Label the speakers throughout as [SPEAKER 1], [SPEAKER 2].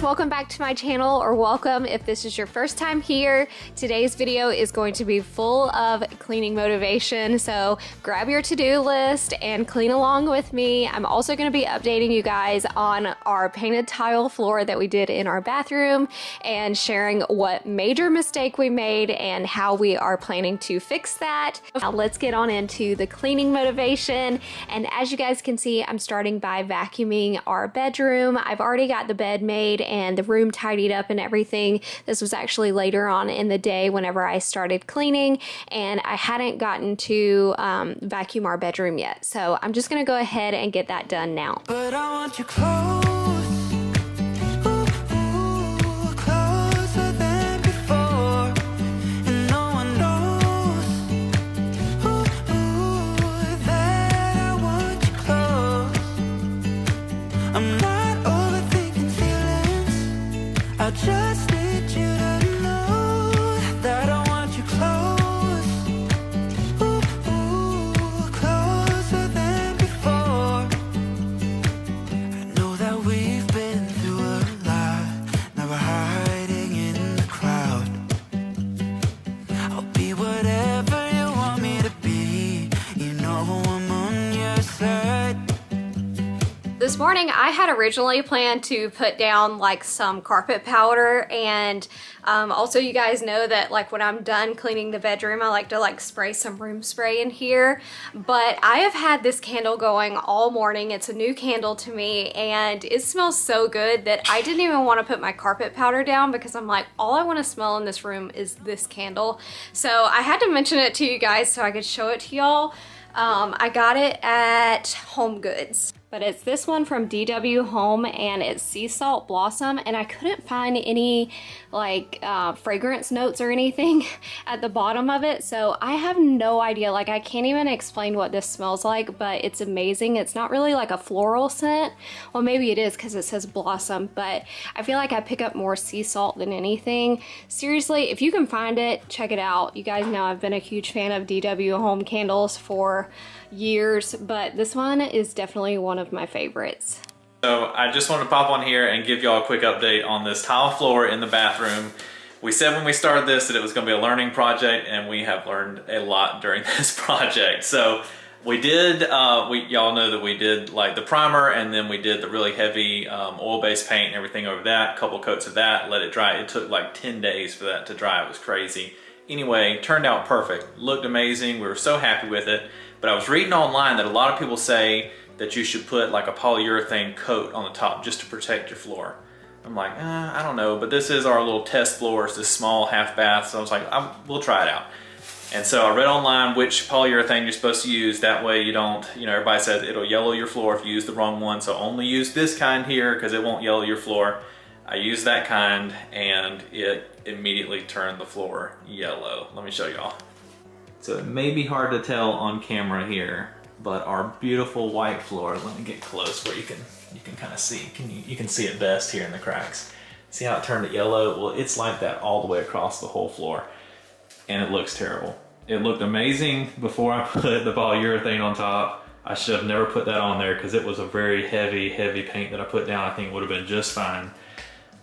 [SPEAKER 1] welcome back to my channel, or welcome if this is your first time here. Today's video is going to be full of cleaning motivation, so grab your to-do list and clean along with me. I'm also going to be updating you guys on our painted tile floor that we did in our bathroom and sharing what major mistake we made and how we are planning to fix that. Now let's get on into the cleaning motivation, and as you guys can see, I'm starting by vacuuming our bedroom. I've already got the bed made and the room tidied up and everything. This was actually later on in the day whenever I started cleaning, and I hadn't gotten to vacuum our bedroom yet. So I'm just gonna go ahead and get that done now.
[SPEAKER 2] But I want you close. I just need you to know that I want you close, closer than before. I know that we've been through a lot, now we're hiding in the crowd. I'll be whatever you want me to be, you know I'm on your side.
[SPEAKER 1] This morning I had originally planned to put down like some carpet powder, and also you guys know that like when I'm done cleaning the bedroom I like to like spray some room spray in here, but I have had this candle going all morning. It's a new candle to me and it smells so good that I didn't even want to put my carpet powder down because I'm like, all I want to smell in this room is this candle. So I had to mention it to you guys so I could show it to y'all. I got it at Home Goods, but it's this one from DW Home and it's Sea Salt Blossom, and I couldn't find any like fragrance notes or anything at the bottom of it, so I have no idea. Like I can't even explain what this smells like, but it's amazing. It's not really like a floral scent. Well, maybe it is because it says blossom, but I feel like I pick up more sea salt than anything. Seriously, if you can find it, check it out. You guys know I've been a huge fan of DW Home candles for years, but this one is definitely one of my favorites.
[SPEAKER 3] So I just want to pop on here and give y'all a quick update on this tile floor in the bathroom. We said when we started this that it was going to be a learning project, and we have learned a lot during this project. So we did, y'all know that we did like the primer, and then we did the really heavy oil-based paint and everything over that, a couple coats of that, let it dry. It took like 10 days for that to dry. It was crazy. Anyway, turned out perfect, looked amazing. We were so happy with it. But I was reading online that a lot of people say that you should put like a polyurethane coat on the top just to protect your floor. I'm like, I don't know, but this is our little test floor. It's this small half bath, so I was like, we'll try it out. And so I read online which polyurethane you're supposed to use. That way you don't, everybody says it'll yellow your floor if you use the wrong one, so only use this kind here because it won't yellow your floor. I used that kind and it immediately turned the floor yellow. Let me show y'all. So it may be hard to tell on camera here, but our beautiful white floor, let me get close where you can kind of see. You can see it best here in the cracks. See how it turned it yellow? Well, it's like that all the way across the whole floor, and it looks terrible. It looked amazing before I put the polyurethane on top. I should have never put that on there because it was a very heavy paint that I put down. I think it would have been just fine,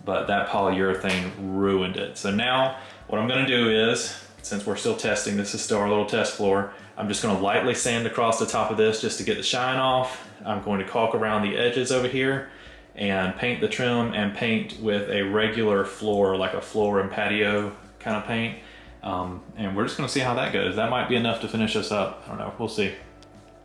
[SPEAKER 3] but that polyurethane ruined it. So now what I'm gonna do is, since we're still testing, this is still our little test floor, I'm just gonna lightly sand across the top of this just to get the shine off. I'm going to caulk around the edges over here and paint the trim and paint with a regular floor, like a floor and patio kind of paint. And we're just gonna see how that goes. That might be enough to finish us up. I don't know, we'll see.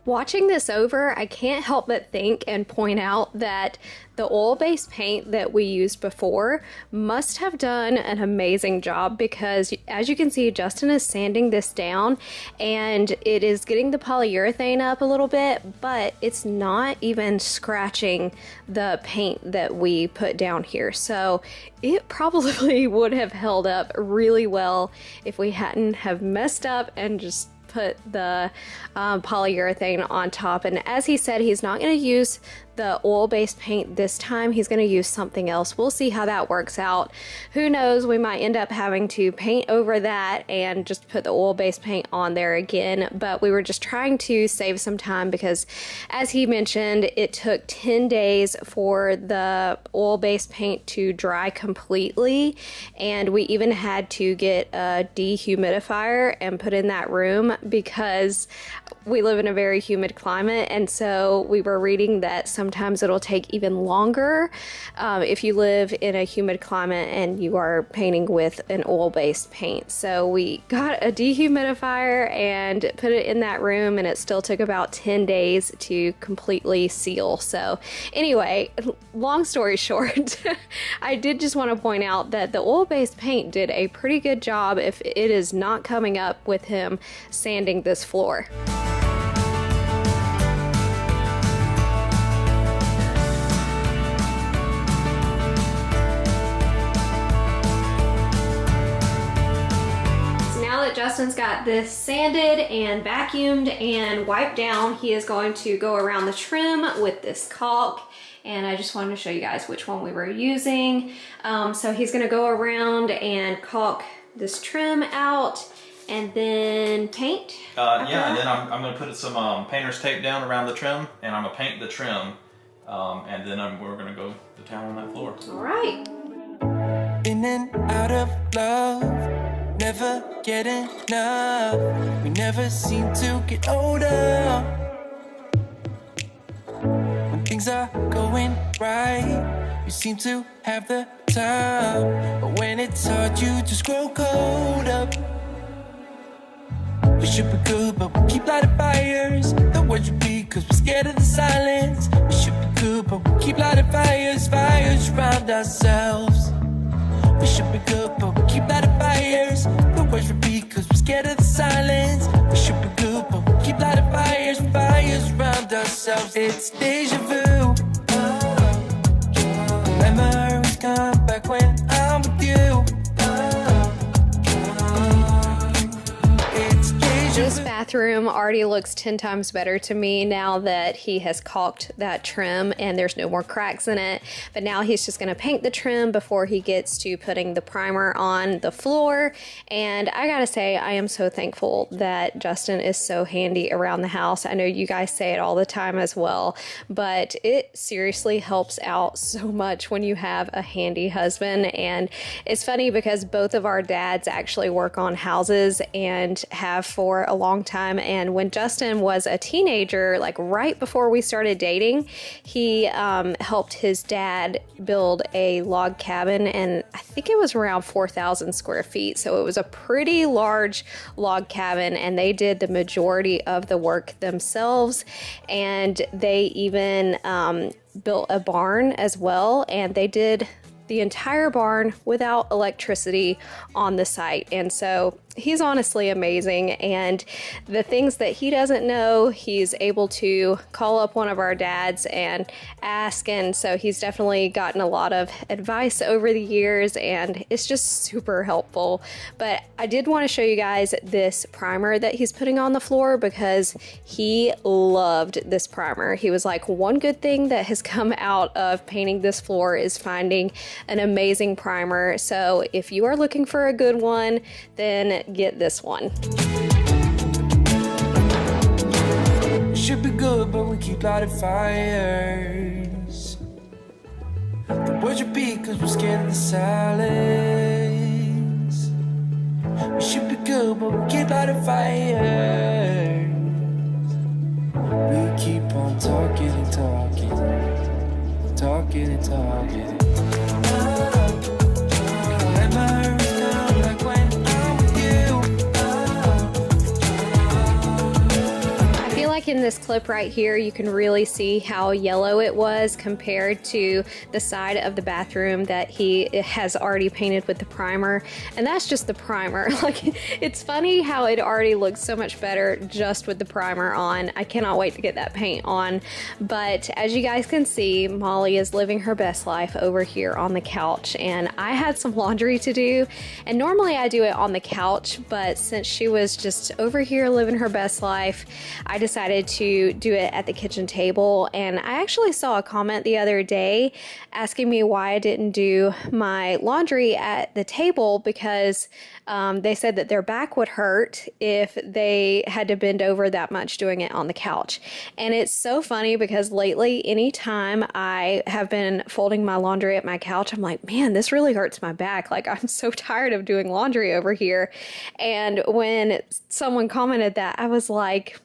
[SPEAKER 1] Watching this over, I can't help but think and point out that the oil-based paint that we used before must have done an amazing job, because as you can see, Justin is sanding this down and it is getting the polyurethane up a little bit, but it's not even scratching the paint that we put down here. So it probably would have held up really well if we hadn't have messed up and just put the polyurethane on top. And as he said, he's not going to use the oil-based paint this time. He's going to use something else. We'll see how that works out. Who knows, we might end up having to paint over that and just put the oil-based paint on there again, but we were just trying to save some time because, as he mentioned, it took 10 days for the oil-based paint to dry completely, and we even had to get a dehumidifier and put in that room because we live in a very humid climate, and so we were reading that sometimes it'll take even longer if you live in a humid climate and you are painting with an oil-based paint. So we got a dehumidifier and put it in that room, and it still took about 10 days to completely seal. So anyway, long story short, I did just want to point out that the oil-based paint did a pretty good job if it is not coming up with him sanding this floor. Now that Justin's got this sanded and vacuumed and wiped down, he is going to go around the trim with this caulk. And I just wanted to show you guys which one we were using. So he's gonna go around and caulk this trim out and then paint.
[SPEAKER 3] Yeah, and then I'm gonna put some painter's tape down around the trim, and I'm gonna paint the trim, and then we're gonna go to town on that floor.
[SPEAKER 1] All right.
[SPEAKER 2] In and out of love, never get enough. We never seem to get older. When things are going right, you seem to have the time. But when it's hard, you just grow cold up. We should be good, but we keep lighting fires. The words repeat, cause we're scared of the silence. We should be good, but we keep lighting fires, fires around ourselves. We should be good, but we keep lighting fires. The words repeat, cause we're scared of the silence. We should be good, but we keep lighting fires, fires around ourselves. It's deja vu. Memories come back when I'm with you.
[SPEAKER 1] This bathroom already looks 10 times better to me now that he has caulked that trim and there's no more cracks in it. But now he's just going to paint the trim before he gets to putting the primer on the floor. And I gotta say, I am so thankful that Justin is so handy around the house. I know you guys say it all the time as well, but it seriously helps out so much when you have a handy husband. And it's funny because both of our dads actually work on houses and have for a long time. And when Justin was a teenager, like right before we started dating, he helped his dad build a log cabin, and I think it was around 4,000 square feet. So it was a pretty large log cabin, and they did the majority of the work themselves. And they even built a barn as well, and they did the entire barn without electricity on the site. And so he's honestly amazing, and the things that he doesn't know, he's able to call up one of our dads and ask, and so he's definitely gotten a lot of advice over the years, and it's just super helpful. But I did want to show you guys this primer that he's putting on the floor because he loved this primer. He was like, one good thing that has come out of painting this floor is finding an amazing primer. So if you are looking for a good one, then get this one.
[SPEAKER 2] Should be good, but we keep lighting fires. The words repeat, cause we're scared of the silence. We should be good, but we keep lighting fires. We keep on talking and talking, talking and talking. Memories come back when I'm with you.
[SPEAKER 1] I feel like in this clip right here, you can really see how yellow it was compared to the side of the bathroom that he has already painted with the primer. And that's just the primer. Like, it's funny how it already looks so much better just with the primer on. I cannot wait to get that paint on. But as you guys can see, Molly is living her best life over here on the couch, and I had some laundry to do, and normally I do it on the couch, but since she was just over here living her best life, I decided decided to do it at the kitchen table. And I actually saw a comment the other day asking me why I didn't do my laundry at the table, because they said that their back would hurt if they had to bend over that much doing it on the couch. And it's so funny because lately, anytime I have been folding my laundry at my couch, I'm like, man, this really hurts my back. Like, I'm so tired of doing laundry over here. And when someone commented that, I was like,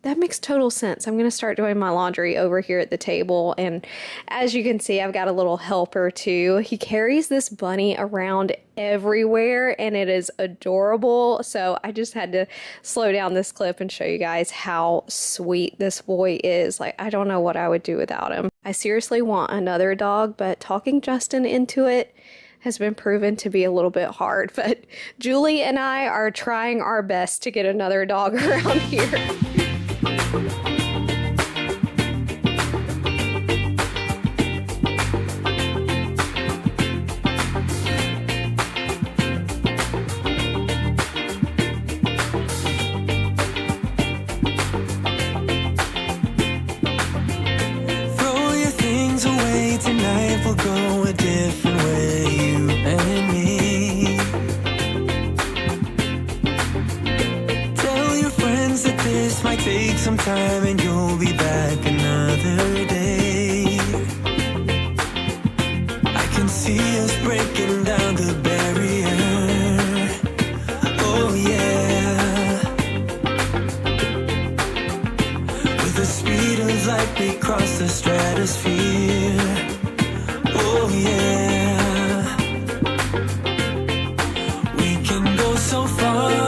[SPEAKER 1] that makes total sense. I'm going to start doing my laundry over here at the table. And as you can see, I've got a little helper too. He carries this bunny around everywhere and it is adorable. So I just had to slow down this clip and show you guys how sweet this boy is. Like, I don't know what I would do without him. I seriously want another dog, but talking Justin into it has been proven to be a little bit hard. But Julie and I are trying our best to get another dog around here.
[SPEAKER 2] Throw your things away tonight, we'll go a different way, you and me. Tell your friends that this might take some time and you'll be back another day. I can see us breaking down the barrier. Oh yeah. With the speed of light we cross the stratosphere. Oh yeah. We can go so far.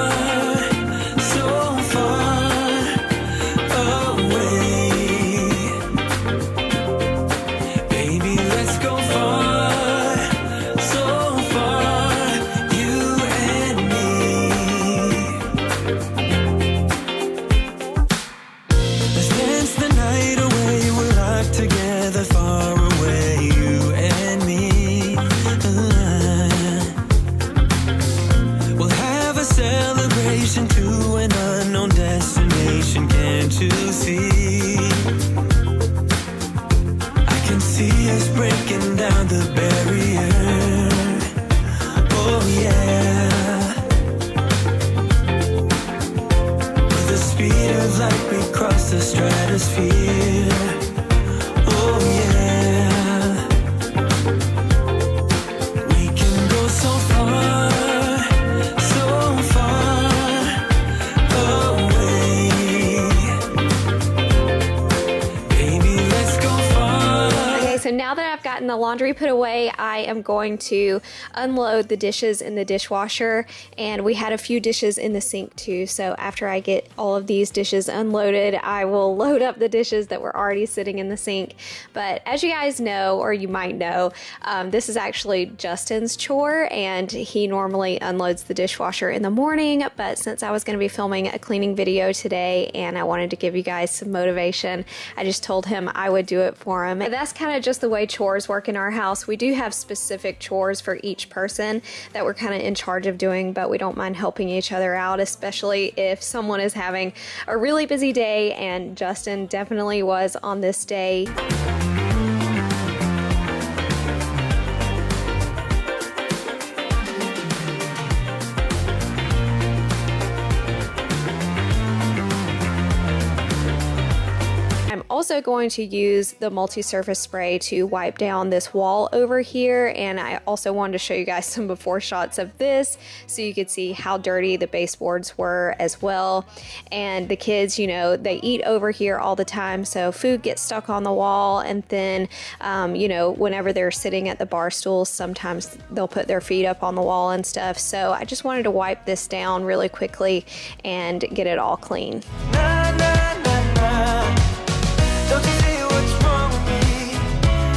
[SPEAKER 1] The laundry put away, I am going to unload the dishes in the dishwasher, and we had a few dishes in the sink too. So after I get all of these dishes unloaded, I will load up the dishes that were already sitting in the sink. But as you guys know, or you might know, this is actually Justin's chore, and he normally unloads the dishwasher in the morning. But since I was going to be filming a cleaning video today and I wanted to give you guys some motivation, I just told him I would do it for him. And that's kind of just the way chores work in our house. We do have specific chores for each person that we're kind of in charge of doing, but we don't mind helping each other out, especially if someone is having a really busy day, and Justin definitely was on this day. Also going to use the multi-surface spray to wipe down this wall over here, and I also wanted to show you guys some before shots of this so you could see how dirty the baseboards were as well. And the kids, you know, they eat over here all the time, so food gets stuck on the wall, and then you know, whenever they're sitting at the bar stools, sometimes they'll put their feet up on the wall and stuff. So I just wanted to wipe this down really quickly and get it all clean.
[SPEAKER 2] Na, na, na, na. Don't you see what's wrong with me?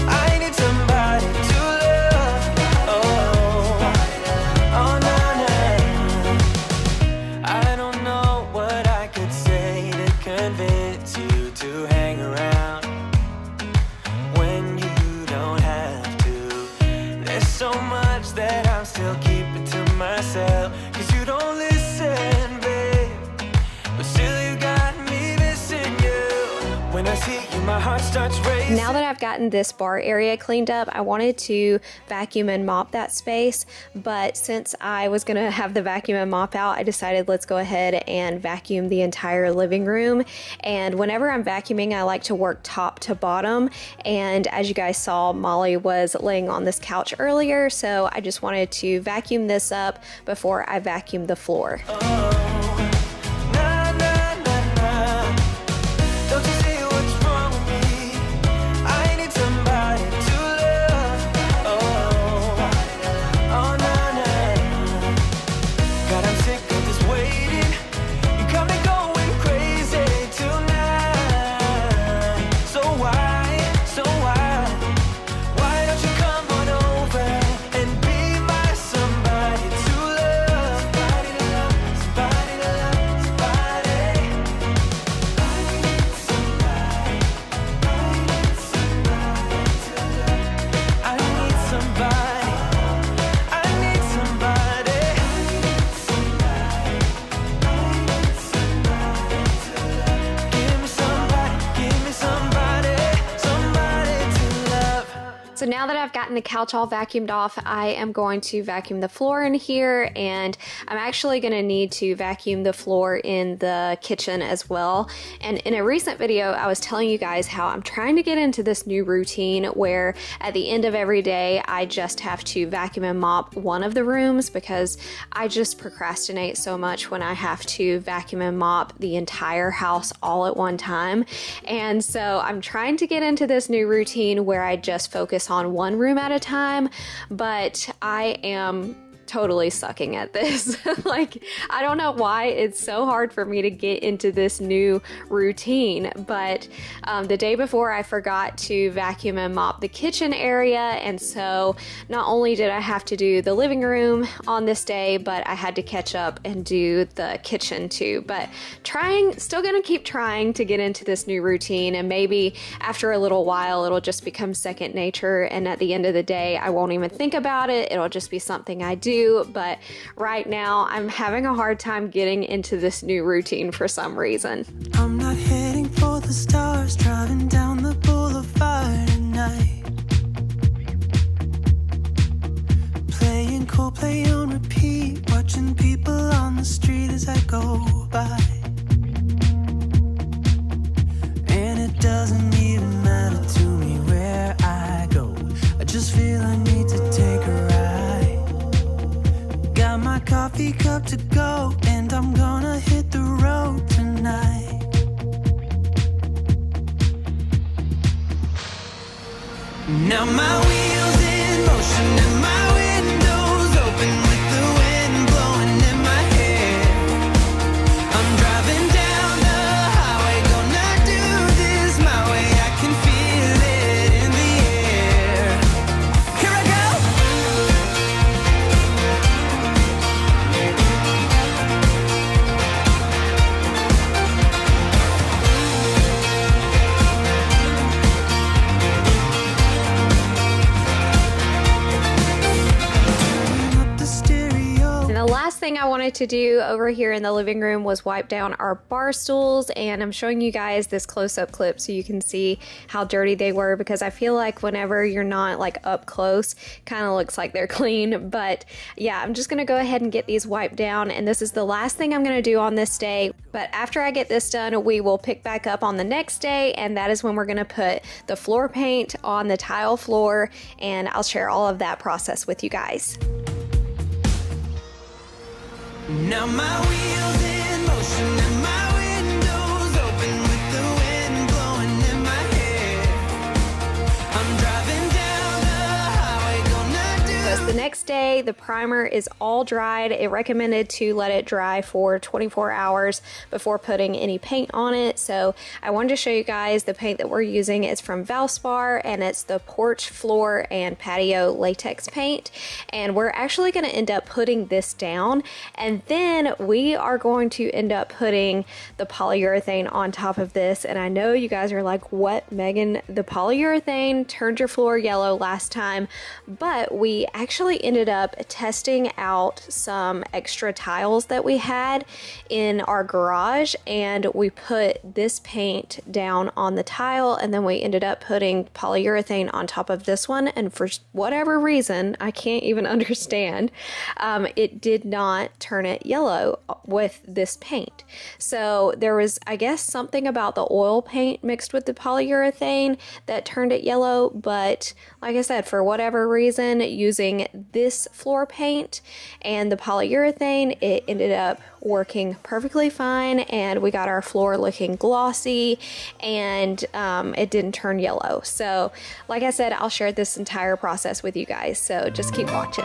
[SPEAKER 2] I need somebody to love. Oh, oh, na, na. I don't know what I could say to convince you to hang around when you don't have to. There's so much that I'm still keeping to myself, 'cause you don't listen, babe. But still you got starts racing.
[SPEAKER 1] Now that I've gotten this bar area cleaned up, I wanted to vacuum and mop that space, but since I was gonna have the vacuum and mop out, I decided let's go ahead and vacuum the entire living room. And whenever I'm vacuuming, I like to work top to bottom. And as you guys saw, Molly was laying on this couch earlier, so I just wanted to vacuum this up before I vacuum the floor. So now that I've gotten the couch all vacuumed off, I am going to vacuum the floor in here, and I'm actually going to need to vacuum the floor in the kitchen as well. And in a recent video, I was telling you guys how I'm trying to get into this new routine where at the end of every day, I just have to vacuum and mop one of the rooms, because I just procrastinate so much when I have to vacuum and mop the entire house all at one time. And so I'm trying to get into this new routine where I just focus on one room at a time, but I am totally sucking at this. Like, I don't know why it's so hard for me to get into this new routine, but the day before I forgot to vacuum and mop the kitchen area, and so not only did I have to do the living room on this day, but I had to catch up and do the kitchen too. But still gonna keep trying to get into this new routine, and maybe after a little while it'll just become second nature, and at the end of the day I won't even think about it. It'll just be something I do. But right now I'm having a hard time getting into this new routine for some reason.
[SPEAKER 2] I'm not heading for the stars, driving down the boulevard at night, playing Coldplay on repeat, watching people on the street as I go by. And it doesn't even matter to me where I go, I just feel I need to take a ride. Got my coffee cup to go, and I'm gonna hit the road tonight. Now my wheels in motion and my windows open with the wind blowing in my hair. I'm driving down the highway, gonna do this my way. I can feel it in the air. Here I go.
[SPEAKER 1] Thing I wanted to do over here in the living room was wipe down our bar stools, and I'm showing you guys this close-up clip so you can see how dirty they were, because I feel like whenever you're not like up close, kind of looks like they're clean. But yeah, I'm just gonna go ahead and get these wiped down, and this is the last thing I'm gonna do on this day. But after I get this done, we will pick back up on the next day, and that is when we're gonna put the floor paint on the tile floor, and I'll share all of that process with you guys.
[SPEAKER 2] Now my wheels in motion and my windows open with the wind blowing in my hair. I'm driving down the highway, gonna do.
[SPEAKER 1] So it's the next day, the primer is all dried. It recommended to let it dry for 24 hours before putting any paint on it. So I wanted to show you guys the paint that we're using. It's from Valspar, and it's the porch, floor, and patio latex paint. And we're actually gonna end up putting this down, and then we are going to end up putting the polyurethane on top of this. And I know you guys are like, what, Megan? The polyurethane turned your floor yellow last time, but we actually actually ended up testing out some extra tiles that we had in our garage, and we put this paint down on the tile, and then we ended up putting polyurethane on top of this one, and for whatever reason, I can't even understand, it did not turn it yellow with this paint. So there was, I guess, something about the oil paint mixed with the polyurethane that turned it yellow, but like I said, for whatever reason, using this floor paint and the polyurethane, it ended up working perfectly fine, and we got our floor looking glossy, and it didn't turn yellow. So like I said, I'll share this entire process with you guys, so just keep watching.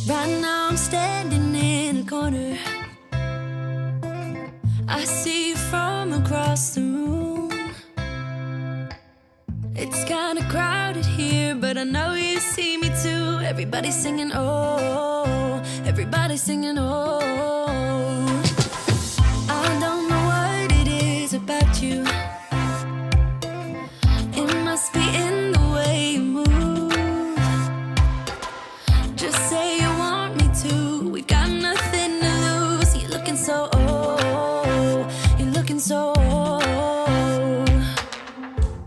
[SPEAKER 4] Right now I'm standing in a corner. I see you from across the room. It's kinda crowded here, but I know you see me too. Everybody's singing, oh, everybody's singing, oh. I don't know what it is about you. It must be in the way you move. Just say you want me to. We got nothing to lose. You're looking so old. You're looking so old.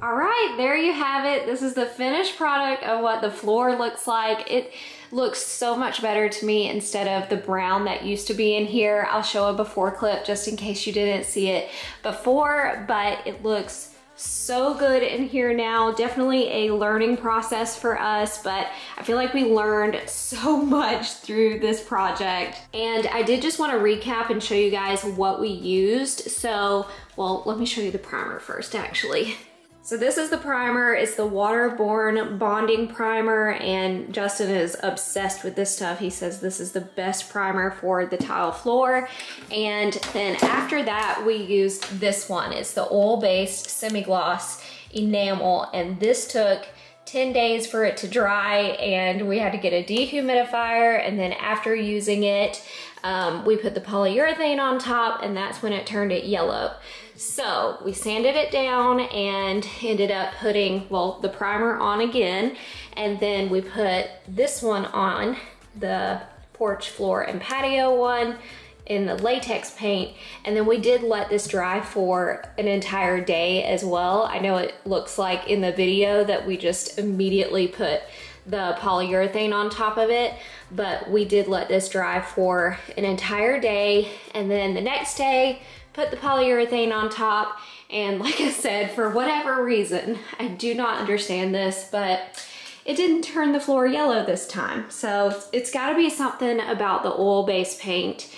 [SPEAKER 1] All right, there you have it. This is the finished product of what the floor looks like. It looks so much better to me instead of the brown that used to be in here. I'll show a before clip just in case you didn't see it before, but it looks so good in here now. Definitely a learning process for us, but I feel like we learned so much through this project. And I did just want to recap and show you guys what we used. So, well, let me show you the primer first, actually. So this is the primer. It's the waterborne bonding primer, and Justin is obsessed with this stuff. He says this is the best primer for the tile floor. And then after that, we used this one. It's the oil-based semi-gloss enamel, and this took 10 days for it to dry, and we had to get a dehumidifier, and then after using it, we put the polyurethane on top, and that's when it turned it yellow. So we sanded it down and ended up putting, well, the primer on again, and then we put this one on, the porch floor and patio one, in the latex paint, and then we did let this dry for an entire day as well. I know it looks like in the video that we just immediately put the polyurethane on top of it, but we did let this dry for an entire day, and then the next day put the polyurethane on top. And like I said, for whatever reason, I do not understand this, but it didn't turn the floor yellow this time. So it's got to be something about the oil-based paint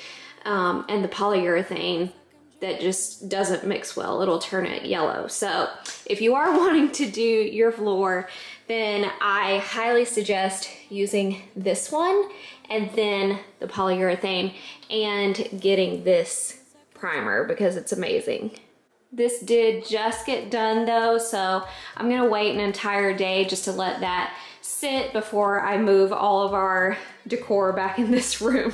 [SPEAKER 1] and the polyurethane that just doesn't mix well. It'll turn it yellow. So if you are wanting to do your floor, then I highly suggest using this one and then the polyurethane and getting this primer because it's amazing. This did just get done though, so I'm gonna wait an entire day just to let that sit before I move all of our decor back in this room.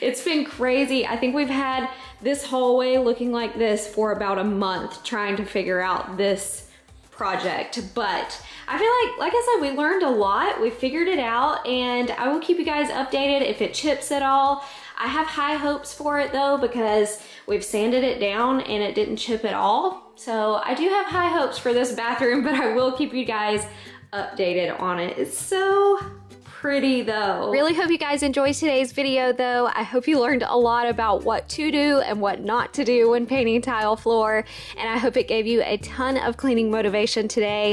[SPEAKER 1] It's been crazy. I think we've had this hallway looking like this for about a month trying to figure out this project, but I feel like I said, we learned a lot. We figured it out, and I will keep you guys updated if it chips at all. I have high hopes for it though, because we've sanded it down and it didn't chip at all. So I do have high hopes for this bathroom, but I will keep you guys updated on it. It's so pretty though. Really hope you guys enjoyed today's video though. I hope you learned a lot about what to do and what not to do when painting tile floor, and I hope it gave you a ton of cleaning motivation today.